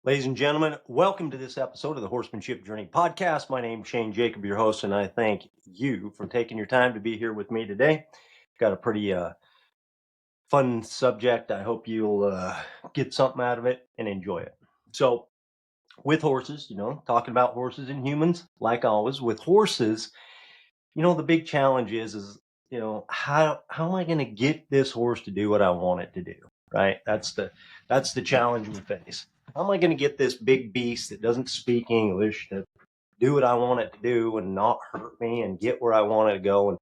Ladies and gentlemen, welcome to this episode of the Horsemanship Journey podcast. My name is Shane Jacob, your host, and I thank you for taking your time to be here with me today. Got a pretty fun subject. I hope you'll get something out of it and enjoy it. So, with horses, talking about horses and humans, like always, with horses, the big challenge is how am I going to get this horse to do what I want it to do? Right? That's the challenge we face. How am I going to get this big beast that doesn't speak English to do what I want it to do and not hurt me and get where I want it to go?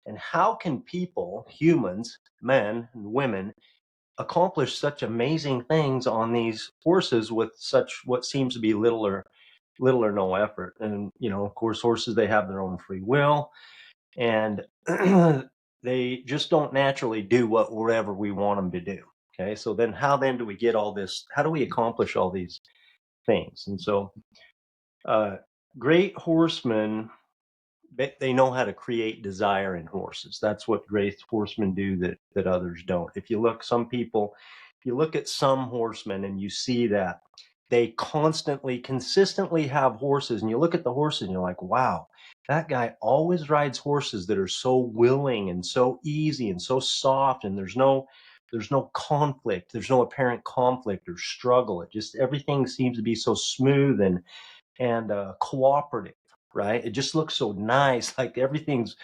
And how can people, humans, men and women, accomplish such amazing things on these horses with such what seems to be little or no effort? And of course, horses, they have their own free will, and they just don't naturally do whatever we want them to do. Okay, so then how then do we get all this? How do we accomplish all these things? And so, great horsemen, they know how to create desire in horses. That's what great horsemen do that others don't. If you look at some horsemen and you see that they consistently have horses, and you look at the horses and you're like, wow, that guy always rides horses that are so willing and so easy and so soft, and there's no conflict, there's no apparent conflict or struggle. It just, everything seems to be so smooth and cooperative, right? It just looks so nice, like everything's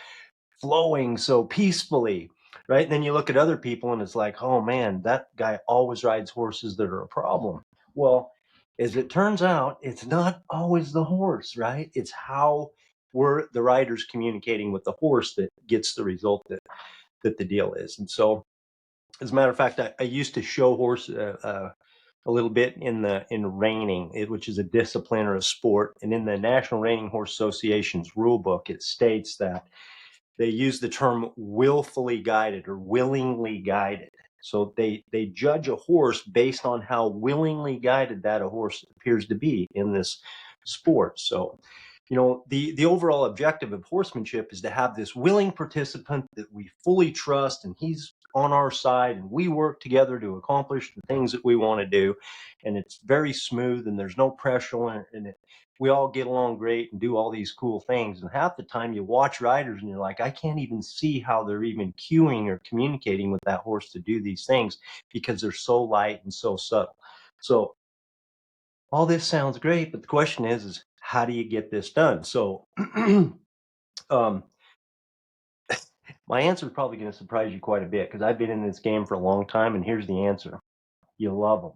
flowing so peacefully, right? And then you look at other people and it's like, oh man, that guy always rides horses that are a problem. Well, as it turns out, it's not always the horse, right? It's how we're the riders communicating with the horse that gets the result that the deal is. And so, as a matter of fact, I used to show horse a little bit in reining, which is a discipline or a sport. And in the National Reining Horse Association's rule book, it states that they use the term willfully guided or willingly guided. So they judge a horse based on how willingly guided that a horse appears to be in this sport. So, the overall objective of horsemanship is to have this willing participant that we fully trust, and he's on our side, and we work together to accomplish the things that we want to do. And it's very smooth, and there's no pressure, and we all get along great and do all these cool things. And half the time you watch riders and you're like, I can't even see how they're even cueing or communicating with that horse to do these things because they're so light and so subtle. So all this sounds great, but the question is how do you get this done? So my answer is probably going to surprise you quite a bit, because I've been in this game for a long time, and here's the answer. You love them.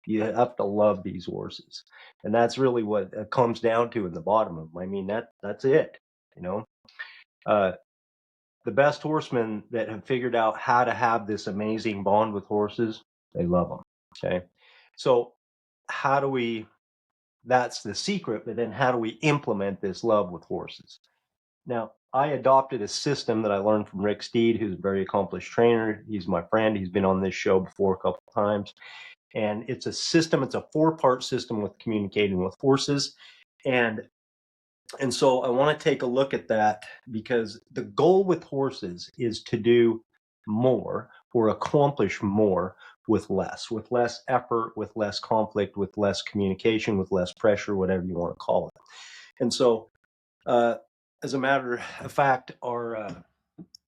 You have to love these horses, and that's really what it comes down to in the bottom of them. I mean, that's it. The best horsemen that have figured out how to have this amazing bond with horses, they love them. Okay, so how do we? That's the secret. But then, how do we implement this love with horses? Now, I adopted a system that I learned from Rick Steed, who's a very accomplished trainer. He's my friend. He's been on this show before a couple of times. And it's a system, it's a 4-part system with communicating with horses. And so I want to take a look at that, because the goal with horses is to do more or accomplish more with less effort, with less conflict, with less communication, with less pressure, whatever you want to call it. And so, as a matter of fact, our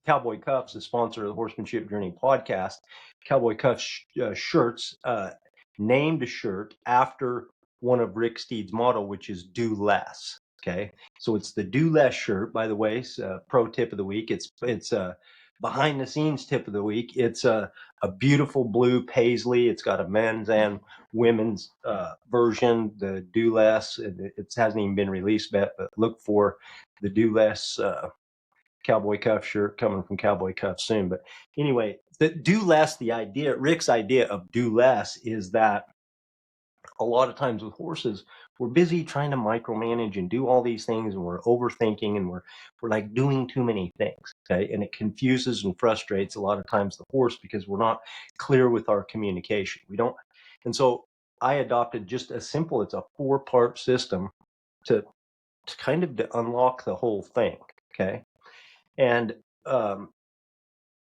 Cowboy Cuffs, the sponsor of the Horsemanship Journey podcast, Cowboy Cuffs shirts, named a shirt after one of Rick Steed's motto, which is do less. Okay, so it's the do less shirt. By the way, pro tip of the week. It's a behind the scenes tip of the week. It's a beautiful blue paisley. It's got a men's and women's version. The do less. It hasn't even been released yet, but look for the do less Cowboy Cuff shirt coming from Cowboy Cuff soon. But anyway, the do less, Rick's idea of do less is that a lot of times with horses, we're busy trying to micromanage and do all these things, and we're overthinking, and we're like doing too many things. Okay, and it confuses and frustrates a lot of times the horse, because we're not clear with our communication. We don't, and so I adopted just as simple, it's a 4-part system to kind of to unlock the whole thing, okay? And um,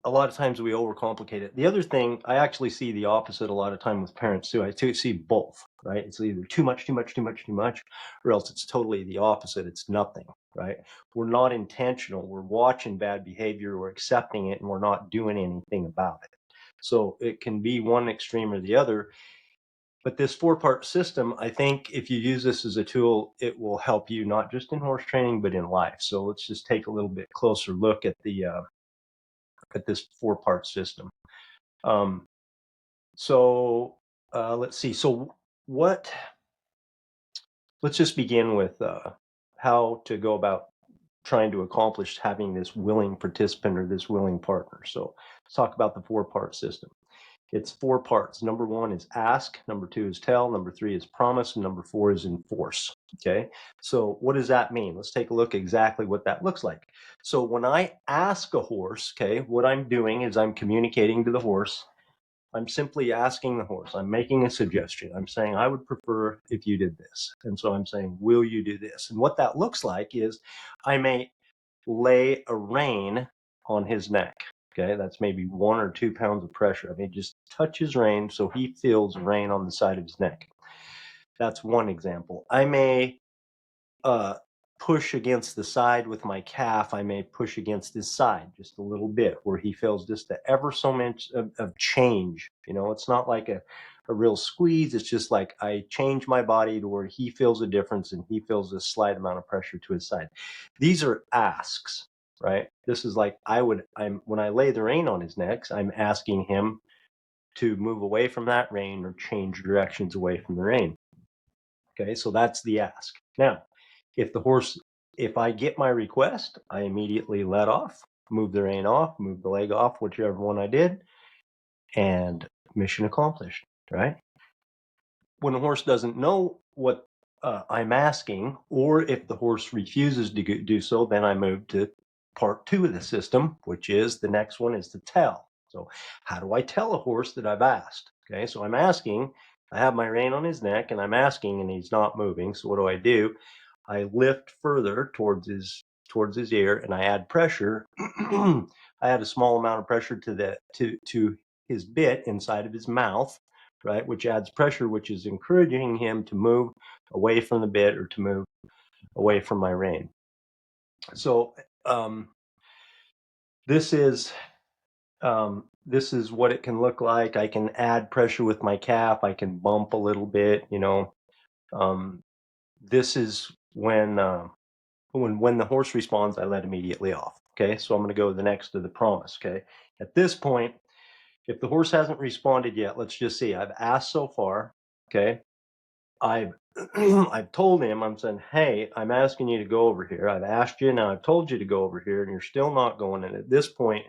a lot of times we overcomplicate it. The other thing, I actually see the opposite a lot of time with parents too. I see both, right? It's either too much, or else it's totally the opposite. It's nothing, right? We're not intentional. We're watching bad behavior, we're accepting it, and we're not doing anything about it. So it can be one extreme or the other. But this 4-part system, I think if you use this as a tool, it will help you not just in horse training, but in life. So let's just take a little bit closer look at this 4-part system. Um, so let's see. So what? Let's just begin with how to go about trying to accomplish having this willing participant or this willing partner. So let's talk about the 4-part system. It's 4 parts. Number 1 is ask. Number 2 is tell. Number 3 is promise. And number 4 is enforce. Okay. So what does that mean? Let's take a look exactly what that looks like. So when I ask a horse, okay, what I'm doing is I'm communicating to the horse. I'm simply asking the horse. I'm making a suggestion. I'm saying, I would prefer if you did this. And so I'm saying, will you do this? And what that looks like is I may lay a rein on his neck. Okay, that's maybe 1 or 2 pounds of pressure. I mean, just touch his rein so he feels rein on the side of his neck. That's one example. I may uh, push against the side with my calf. I may push against his side just a little bit where he feels just the ever so much of change. You know, it's not like a real squeeze. It's just like I change my body to where he feels a difference and he feels a slight amount of pressure to his side. These are asks, right? This is like when I lay the rein on his neck, I'm asking him to move away from that rein or change directions away from the rein. Okay, so that's the ask. Now, if I get my request, I immediately let off, move the rein off, move the leg off, whichever one I did, and mission accomplished, right? When a horse doesn't know what I'm asking, or if the horse refuses to do so, then I move to part 2 of the system, which is the next one is to tell. So how do I tell a horse that I've asked? Okay, so I'm asking, I have my rein on his neck and I'm asking and he's not moving. So what do? I lift further towards his ear and I add pressure. I add a small amount of pressure to his bit inside of his mouth, right, which adds pressure, which is encouraging him to move away from the bit or to move away from my rein. So this is what it can look like. I can add pressure with my calf. I can bump a little bit. This is when the horse responds, I let immediately off. Okay, so I'm going to go next to the promise. Okay, at this point, if the horse hasn't responded yet, let's just see. I've asked so far. Okay, I've I've told him, I'm saying, hey, I'm asking you to go over here. I've asked you, now I've told you to go over here, and you're still not going. And at this point,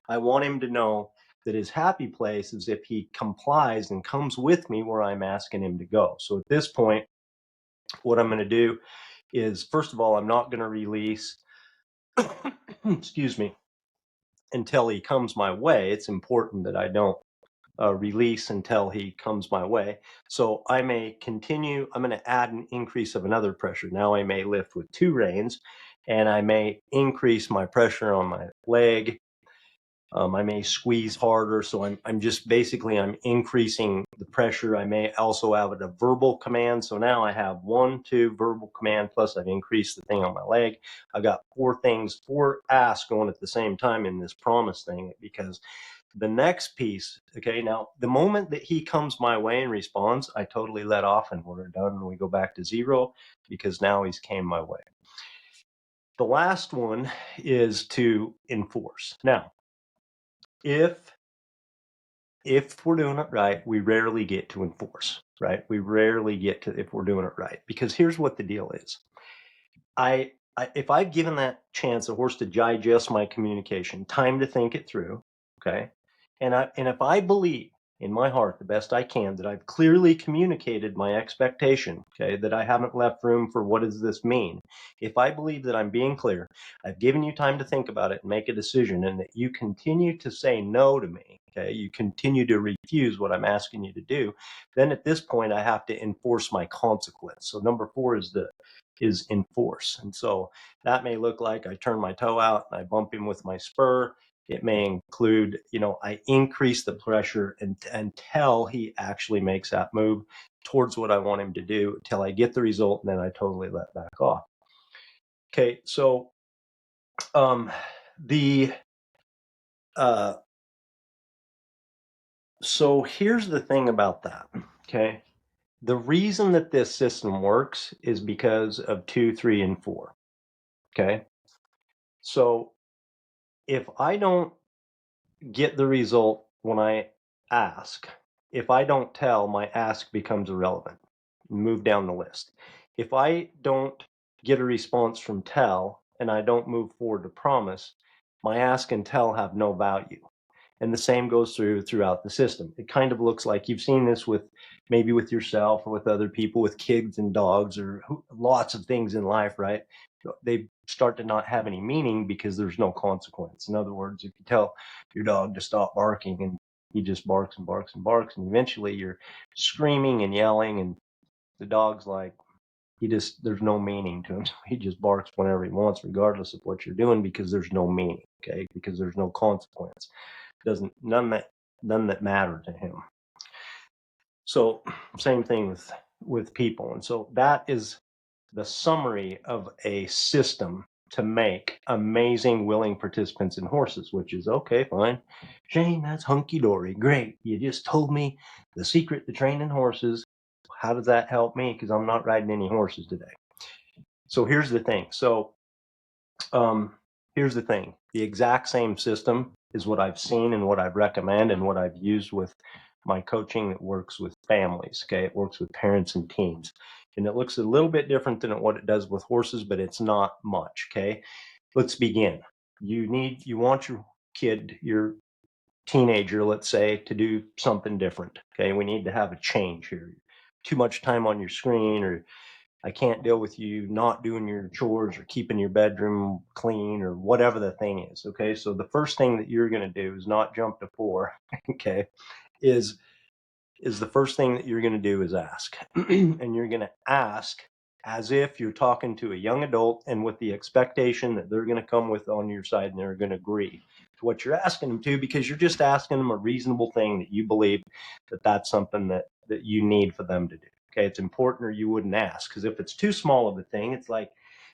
I want him to know that his happy place is if he complies and comes with me where I'm asking him to go. So at this point, what I'm going to do is, first of all, I'm not going to release, excuse me, until he comes my way. It's important that I don't release until he comes my way. So I may continue, I'm going to add an increase of another pressure. Now I may lift with 2 reins and I may increase my pressure on my leg. I may squeeze harder. So I'm just basically, I'm increasing the pressure. I may also have a verbal command. So now I have 1, 2 verbal command, plus I've increased the thing on my leg. I've got 4 things, 4 asks going at the same time in this promise thing, because the next piece, okay, now the moment that he comes my way and responds, I totally let off and we're done and we go back to 0 because now he's came my way. The last one is to enforce. Now, if we're doing it right, we rarely get to enforce, right? We rarely get to, if we're doing it right, because here's what the deal is. If I've given that chance a horse to digest my communication, time to think it through, okay, and if I believe in my heart the best I can, that I've clearly communicated my expectation, okay, that I haven't left room for what does this mean. If I believe that I'm being clear, I've given you time to think about it and make a decision, and that you continue to say no to me, okay, you continue to refuse what I'm asking you to do, then at this point I have to enforce my consequence. So number 4 is enforce. And so that may look like I turn my toe out and I bump him with my spur. It may include, I increase the pressure until he actually makes that move towards what I want him to do, until I get the result, and then I totally let back off. Okay, so the uh, so here's the thing about that. Okay, the reason that this system works is because of 2, 3, and 4. Okay, so if I don't get the result when I ask. If I don't tell, my ask becomes irrelevant. Move down the list. If I don't get a response from tell and I don't move forward to promise, my ask and tell have no value. And the same goes throughout the system. It kind of looks like you've seen this with maybe with yourself or with other people, with kids and dogs, or lots of things in life, right? They start to not have any meaning because there's no consequence. In other words, if you tell your dog to stop barking and he just barks and barks and barks, and eventually you're screaming and yelling, and the dog's like, there's no meaning to him. So he just barks whenever he wants, regardless of what you're doing, because there's no meaning, okay? Because there's no consequence. None that matter to him. So same thing with people. And so that is the summary of a system to make amazing willing participants in horses, which is okay, fine. Shane, that's hunky-dory. Great. You just told me the secret to training horses. How does that help me? Because I'm not riding any horses today. So here's the thing. Here's the thing. The exact same system is what I've seen and what I've recommended and what I've used with my coaching that works with families. Okay. It works with parents and teens. And it looks a little bit different than what it does with horses, but it's not much. Okay. Let's begin. You want your kid, your teenager, let's say, to do something different. Okay. We need to have a change here. Too much time on your screen, or I can't deal with you not doing your chores or keeping your bedroom clean or whatever the thing is. Okay. So the first thing that you're going to do is not jump to 4. Okay. Is the first thing that you're going to do is ask. And you're going to ask as if you're talking to a young adult, and with the expectation that they're going to come with on your side and they're going to agree to what you're asking them to, because you're just asking them a reasonable thing that you believe that that's something that you need for them to do. Okay, it's important, or you wouldn't ask. Because if it's too small of a thing, it's like,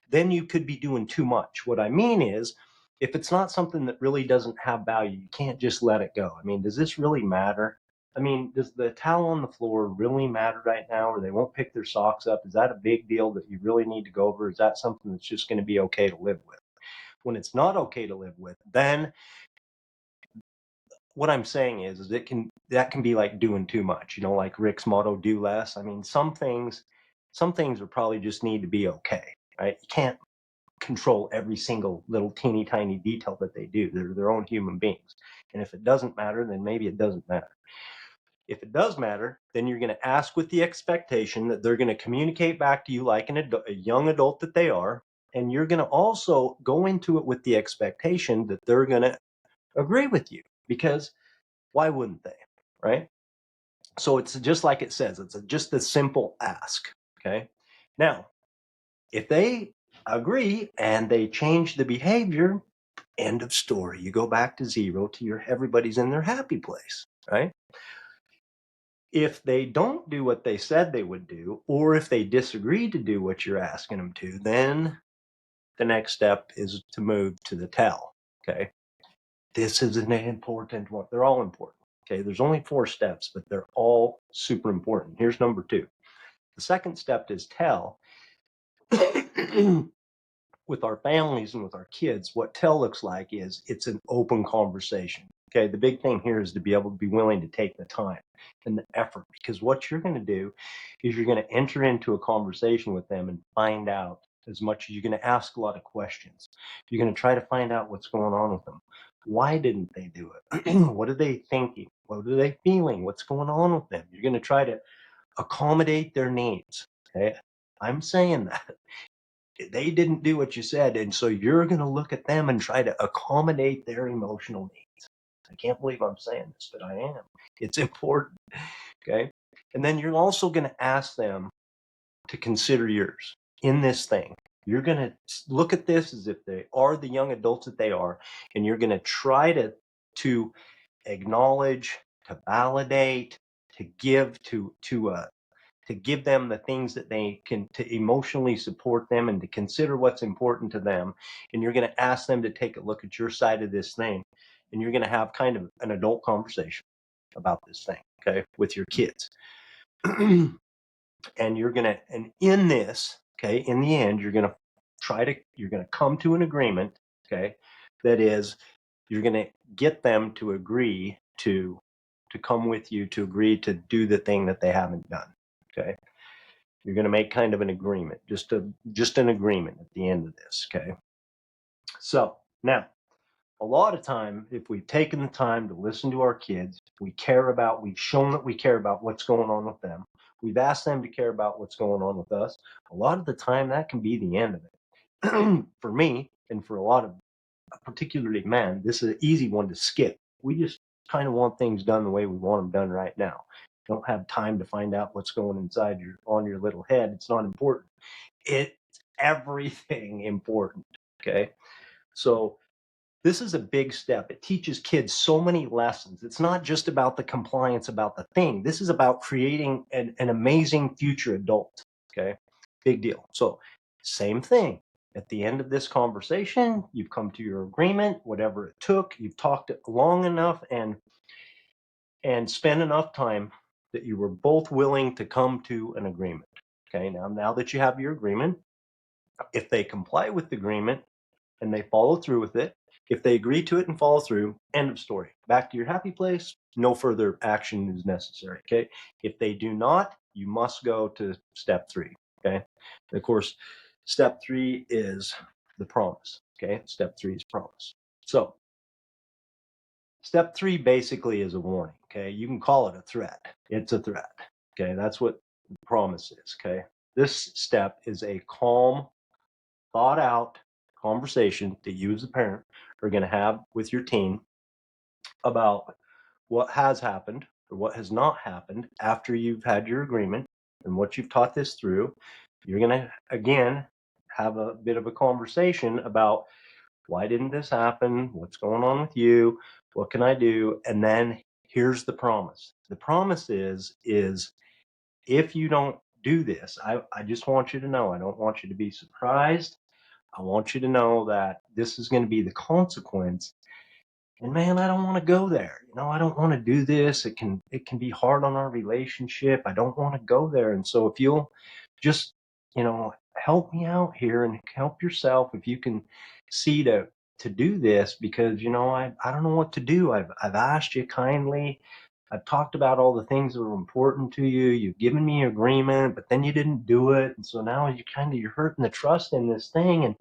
then you could be doing too much. What I mean is, if it's not something that really doesn't have value, you can't just let it go. I mean, does this really matter? I mean, does the towel on the floor really matter right now, or they won't pick their socks up? Is that a big deal that you really need to go over? Is that something that's just going to be okay to live with? When it's not okay to live with, then what I'm saying is that can be like doing too much, like Rick's motto, do less. I mean, some things will probably just need to be okay, right? You can't control every single little teeny tiny detail that they do. They're their own human beings. And if it doesn't matter, then maybe it doesn't matter. If it does matter, then you're going to ask with the expectation that they're going to communicate back to you like a young adult that they are. And you're going to also go into it with the expectation that they're going to agree with you, because why wouldn't they? Right? So it's just like it says, it's just a simple ask. Okay. Now, if they agree and they change the behavior, end of story. You go back to 0 to everybody's in their happy place. Right? If they don't do what they said they would do, or if they disagree to do what you're asking them to, then the next step is to move to the tell. Okay. This is an important one. They're all important. Okay. There's only 4 steps, but they're all super important. Here's number 2. The second step is tell. With our families and with our kids, what tell looks like is it's an open conversation. Okay, the big thing here is to be able to be willing to take the time and the effort, because what you're going to do is you're going to enter into a conversation with them and find out as much as you're going to ask a lot of questions. You're going to try to find out what's going on with them. Why didn't they do it? What are they thinking? What are they feeling? What's going on with them? You're going to try to accommodate their needs. Okay. I'm saying that they didn't do what you said. And so you're going to look at them and try to accommodate their emotional needs. I can't believe I'm saying this, but I am. It's important. Okay. And then you're also going to ask them to consider yours in this thing. You're going to look at this as if they are the young adults that they are, and you're going to try to acknowledge, to validate, to give, to give them the things that they can, to emotionally support them and to consider what's important to them. And you're going to ask them to take a look at your side of this thing, and you're going to have kind of an adult conversation about this thing, okay, with your kids. And you're going to, and in this, okay, in the end, you're going to come to an agreement, okay, that is, you're going to get them to agree to come with you, to agree to do the thing that they haven't done, okay. You're going to make kind of an agreement, just an agreement at the end of this, okay. So now, a lot of time, if we've taken the time to listen to our kids, we've shown that we care about what's going on with them. We've asked them to care about what's going on with us. A lot of the time, that can be the end of it. For me, and for a lot of, particularly men, this is an easy one to skip. We just kind of want things done the way we want them done right now. Don't have time to find out what's going on your little head. It's not important. It's everything important. Okay. So this is a big step. It teaches kids so many lessons. It's not just about the compliance about the thing. This is about creating an amazing future adult. Okay. Big deal. So, same thing. At the end of this conversation, you've come to your agreement, whatever it took. You've talked long enough and spent enough time that you were both willing to come to an agreement. Okay. Now that you have your agreement, if they comply with the agreement, and they follow through with it, if they agree to it and follow through, end of story. Back to your happy place. No further action is necessary. Okay. If they do not, you must go to step 3. Okay. And of course, step 3 is the promise. Okay. Step 3 is promise. So step 3 basically is a warning. Okay. You can call it a threat. It's a threat. Okay. That's what the promise is. Okay. This step is a calm, thought out conversation that you as a parent are going to have with your teen about what has happened or what has not happened after you've had your agreement and what you've taught this through. You're going to, again, have a bit of a conversation about why didn't this happen? What's going on with you? What can I do? And then here's the promise. The promise is if you don't do this, I just want you to know, I don't want you to be surprised. I want you to know that this is going to be the consequence. And man, I don't want to go there. I don't want to do this. It can be hard on our relationship. I don't want to go there. And so if you'll just, help me out here and help yourself, if you can see to do this, because I don't know what to do. I've asked you kindly. I've talked about all the things that are important to you. You've given me agreement, but then you didn't do it. And so now you're hurting the trust in this thing. And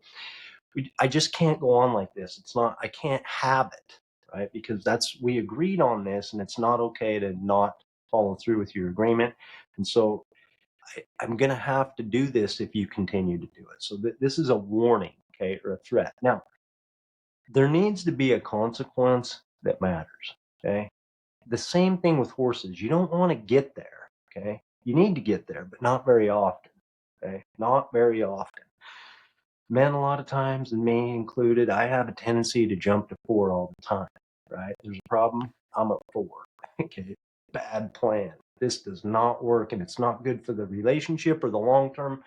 I just can't go on like this. I can't have it, right? Because we agreed on this, and it's not okay to not follow through with your agreement. And so I'm going to have to do this if you continue to do it. So this is a warning, okay, or a threat. Now, there needs to be a consequence that matters, okay? The same thing with horses. You don't want to get there, okay? You need to get there, but not very often, okay? Not very often. Men, a lot of times, and me included, I have a tendency to jump to 4 all the time, right? There's a problem, I'm at 4. Okay, bad plan. This does not work, and it's not good for the relationship or the long-term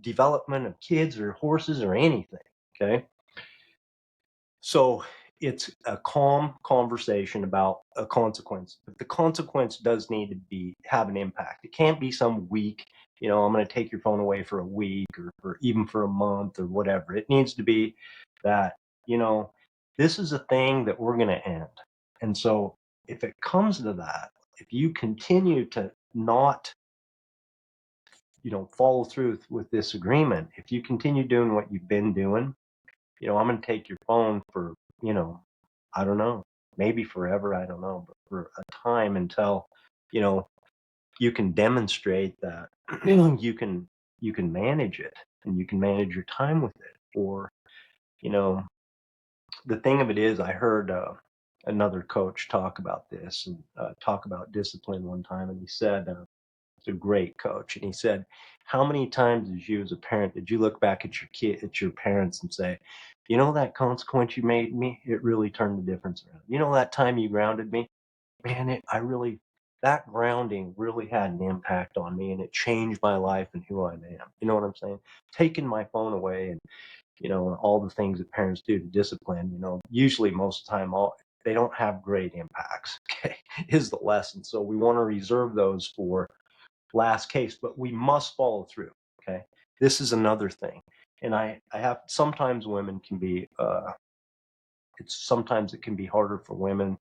development of kids or horses or anything, okay? So it's a calm conversation about a consequence. But the consequence does need to have an impact. It can't be some week, I'm going to take your phone away for a week or even for a month or whatever. It needs to be that, this is a thing that we're going to end. And so if it comes to that, if you continue to not, follow through with this agreement, if you continue doing what you've been doing, I'm going to take your phone for, I don't know, maybe forever, I don't know, but for a time until, you know, you can demonstrate that you can you can manage it and you can manage your time with it. Or, you know, the thing of it is, I heard another coach talk about this and talk about discipline one time, and he said, "It's a great coach," and he said, "How many times as you as a parent did you look back at your kid, at your parents, and say, you know that consequence you made me, it really turned the difference around. You know that time you grounded me, man, I really." That grounding really had an impact on me and it changed my life and who I am. You know what I'm saying? Taking my phone away and, you know, all the things that parents do to discipline, you know, usually most of the time, they don't have great impacts. Okay, is the lesson. So we want to reserve those for last case, but we must follow through. Okay, this is another thing, and I have sometimes women can be it's sometimes it can be harder for women,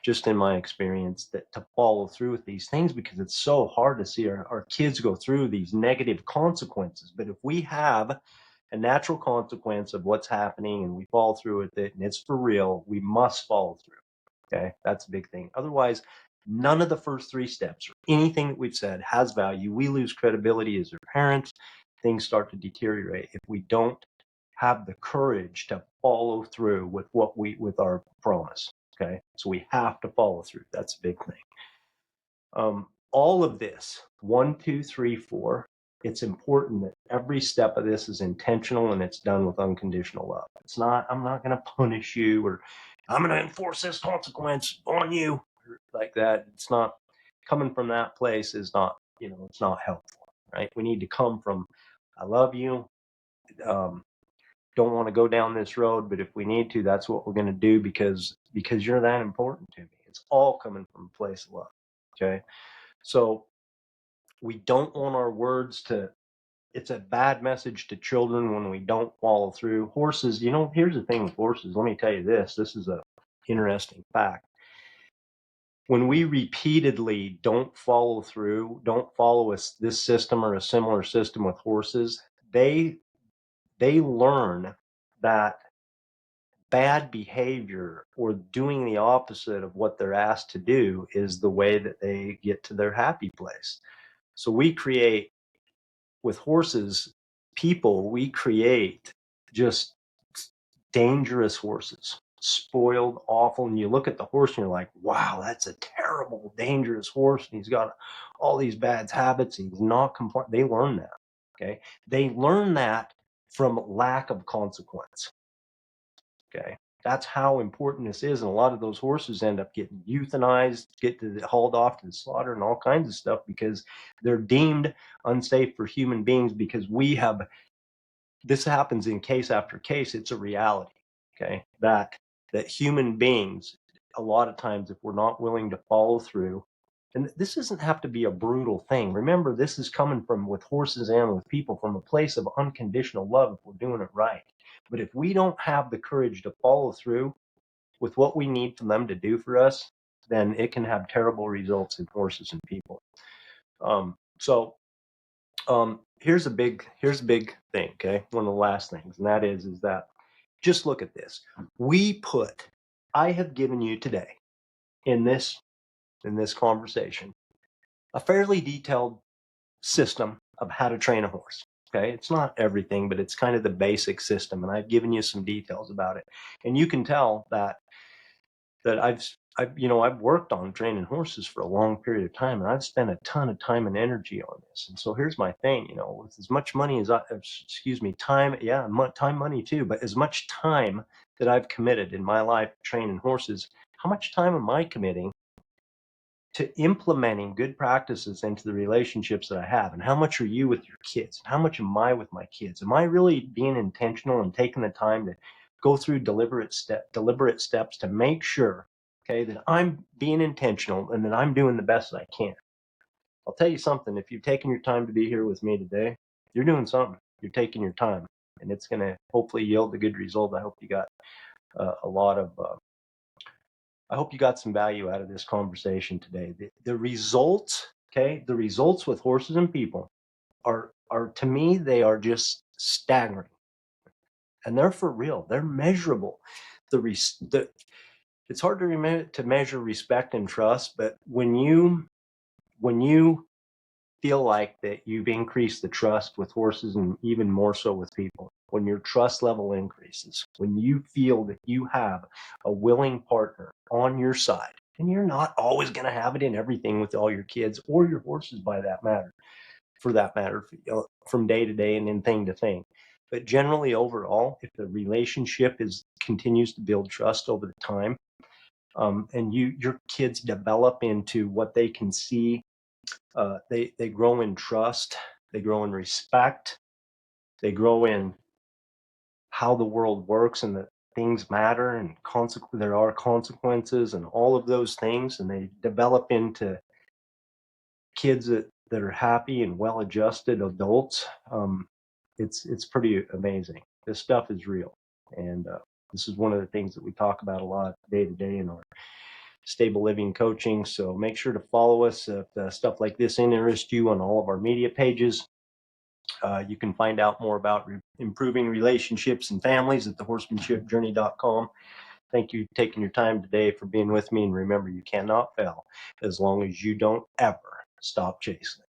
just in my experience, that to follow through with these things because it's so hard to see our kids go through these negative consequences. But if we have a natural consequence of what's happening and we follow through with it and it's for real, we must follow through. Okay, that's a big thing. Otherwise, none of the first three steps or anything that we've said has value. We lose credibility as their parents. Things start to deteriorate if we don't have the courage to follow through with with our promise. Okay, so we have to follow through. That's a big thing. All of this, one, two, three, four, it's important that every step of this is intentional and it's done with unconditional love. It's not, I'm not going to punish you or I'm going to enforce this consequence on you like that. It's not coming from that place is not, you know, it's not helpful, right? We need to come from, I love you. Um, don't want to go down this road, but if we need to, that's what we're going to do because you're that important to me. It's all coming from a place of love. Okay. So we don't want our words to, it's a bad message to children when we don't follow through. Horses, you know, here's the thing with horses. Let me tell you this is a interesting fact. When we repeatedly don't follow through, don't follow this system or a similar system with horses, they learn that bad behavior or doing the opposite of what they're asked to do is the way that they get to their happy place. So we create with horses, people, we create just dangerous horses, spoiled, awful. And you look at the horse and you're like, wow, that's a terrible, dangerous horse. And he's got all these bad habits. He's not compliant. They learn that. Okay. They learn that from lack of consequence. Okay. That's how important this is. And a lot of those horses end up getting euthanized, hauled off to the slaughter and all kinds of stuff because they're deemed unsafe for human beings because we have, this happens in case after case. It's a reality. Okay. That human beings, a lot of times, if we're not willing to follow through, and this doesn't have to be a brutal thing. Remember, this is coming from with horses and with people from a place of unconditional love if we're doing it right. But if we don't have the courage to follow through with what we need for them to do for us, then it can have terrible results in horses and people. Here's a big thing. Okay, one of the last things, and that is that just look at this. I have given you today in this conversation a fairly detailed system of how to train a horse. Okay, it's not everything, but it's kind of the basic system, and I've given you some details about it, and you can tell that I've worked on training horses for a long period of time, and I've spent a ton of time and energy on this. And so here's my thing, with as much money as time, yeah, time, money too, but as much time that I've committed in my life training horses, how much time am I committing to implementing good practices into the relationships that I have? And how much are you with your kids? And how much am I with my kids? Am I really being intentional and taking the time to go through deliberate steps to make sure, okay, that I'm being intentional and that I'm doing the best that I can? I'll tell you something. If you've taken your time to be here with me today, you're doing something. You're taking your time, and it's going to hopefully yield a good result. I hope you got a lot of I hope you got some value out of this conversation today. The results, okay, the results with horses and people are to me, they are just staggering, and they're for real. They're measurable. The It's hard to measure respect and trust, but when you feel like that you've increased the trust with horses and even more so with people, when your trust level increases, when you feel that you have a willing partner on your side, and you're not always going to have it in everything with all your kids or your horses by that matter, for that matter, from day to day and in thing to thing. But generally overall, if the relationship is continues to build trust over the time, and your kids develop into what they can see, they grow in trust, they grow in respect, they grow in how the world works and that things matter and there are consequences and all of those things, and they develop into kids that are happy and well-adjusted adults. It's pretty amazing. This stuff is real, and this is one of the things that we talk about a lot day to day in our stable living coaching. So make sure to follow us if stuff like this interests you on all of our media pages. You can find out more about improving relationships and families at thehorsemanshipjourney.com. Thank you for taking your time today for being with me. And remember, you cannot fail as long as you don't ever stop chasing.